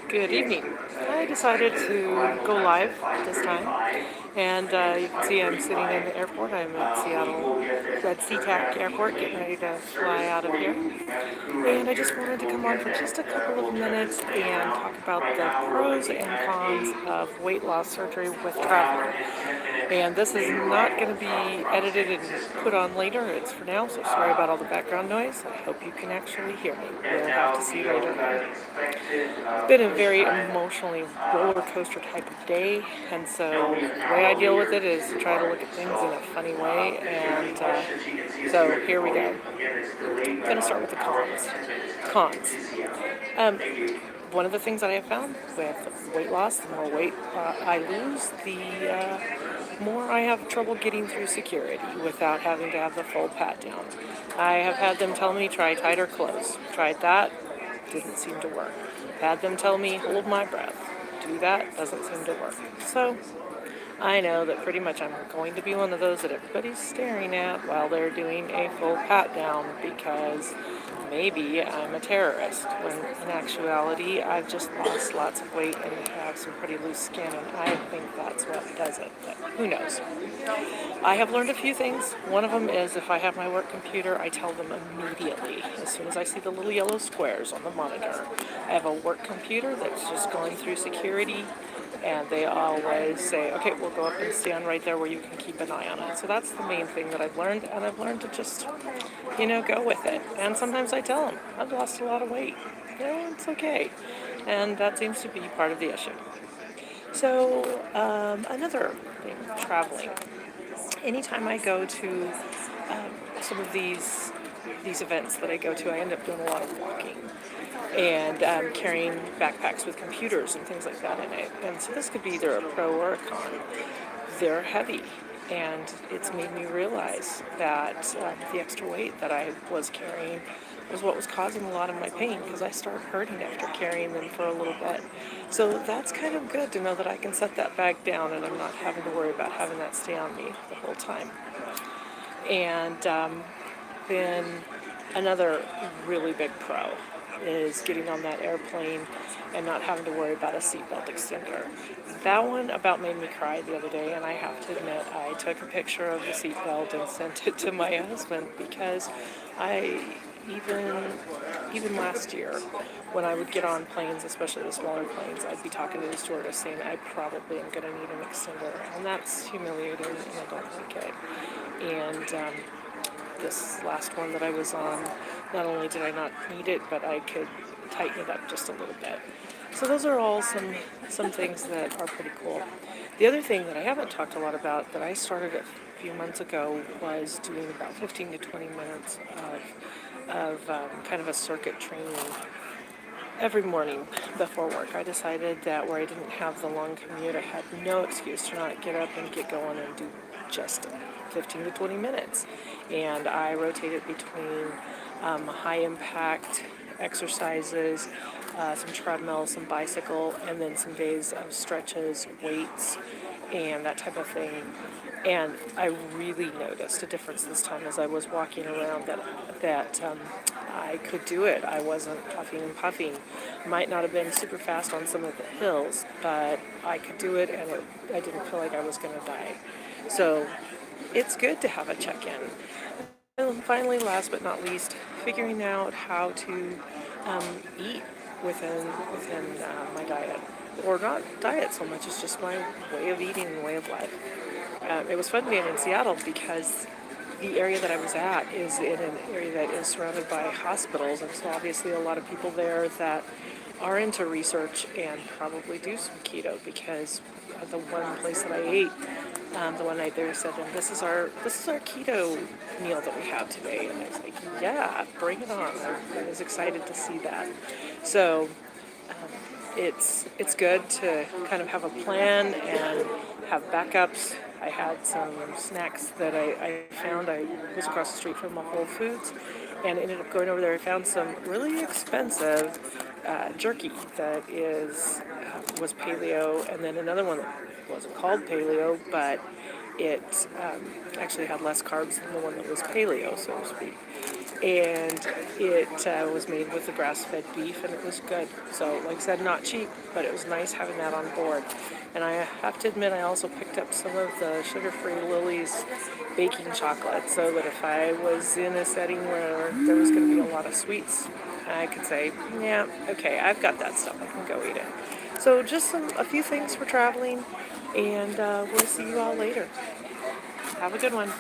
Good evening. I decided to go live this time, and you can see I'm sitting in the airport. I'm at Seattle at SeaTac Airport, getting ready to fly out of here. And I just wanted to come on for just a couple of minutes and talk about the pros and cons of weight loss surgery with traveling. And this is not going to be edited and put on later. It's for now, so sorry about all the background noise. I hope you can actually hear me. We'll have to see later on. It's been a very emotionally roller coaster type of day, and so the way I deal with it is to try to look at things in a funny way. And so here we go. I'm going to start with the cons. Cons. Um, One of the things that I have found with weight loss, the more weight I lose, the more I have trouble getting through security without having to have the full pat down. I have had them tell me try tighter clothes. Tried that, didn't seem to work. Had them tell me hold my breath. Do that, doesn't seem to work. So I know that pretty much I'm going to be one of those that everybody's staring at while they're doing a full pat down because maybe I'm a terrorist, when in actuality I've just lost lots of weight and have some pretty loose skin, and I think that's what does it, but who knows. I have learned a few things. One of them is if I have my work computer, I tell them immediately, as soon as I see the little yellow squares on the monitor. I have a work computer that's just going through security, and they always say, okay, we'll go up and stand right there where you can keep an eye on it. So that's the main thing that I've learned, and I've learned to just, go with it. And sometimes I tell them, I've lost a lot of weight. It's okay. And that seems to be part of the issue. So, another thing, traveling. Anytime I go to some of these events that I go to, I end up doing a lot of walking and carrying backpacks with computers and things like that in it. And so this could be either a pro or a con. They're heavy, and it's made me realize that the extra weight that I was carrying was what was causing a lot of my pain, because I started hurting after carrying them for a little bit. So that's kind of good to know that I can set that bag down and I'm not having to worry about having that stay on me the whole time. And then another really big pro is getting on that airplane and not having to worry about a seatbelt extender. That one about made me cry the other day, and I have to admit I took a picture of the seatbelt and sent it to my husband, because I even last year, when I would get on planes, especially the smaller planes, I'd be talking to the stewardess saying I probably am going to need an extender, and that's humiliating, and I don't like it. And this last one that I was on, not only did I not need it, but I could tighten it up just a little bit. So those are all some things that are pretty cool. The other thing that I haven't talked a lot about that I started a few months ago was doing about 15 to 20 minutes of kind of a circuit training every morning before work. I decided that where I didn't have the long commute, I had no excuse to not get up and get going and do just 15 to 20 minutes. And I rotated between high impact exercises, some treadmill, some bicycle, and then some days of stretches, weights, and that type of thing. And I really noticed a difference this time as I was walking around that I could do it. I wasn't puffing and puffing. Might not have been super fast on some of the hills, but I could do it, and I didn't feel like I was going to die. So it's good to have a check-in. And finally, last but not least, figuring out how to eat within my diet, or not diet so much as just my way of eating and way of life. It was fun being in Seattle because the area that I was at is in an area that is surrounded by hospitals, and so obviously a lot of people there that are into research and probably do some keto, because the one place that I ate, the one night there said, and this is our keto meal that we have today. And I was like, yeah, bring it on. I was excited to see that. So it's good to kind of have a plan and have backups. I had some snacks that I found. I was across the street from a Whole Foods and ended up going over there. I found some really expensive jerky that was paleo, and then another one that wasn't called paleo, but it actually had less carbs than the one that was paleo, so to speak. and it was made with the grass-fed beef, and it was good. So, like I said, not cheap, but it was nice having that on board. And I have to admit, I also picked up some of the sugar-free Lily's baking chocolate, so that if I was in a setting where there was going to be a lot of sweets, I could say, yeah, okay, I've got that stuff, I can go eat it. So just a few things for traveling, and we'll see you all later. Have a good one.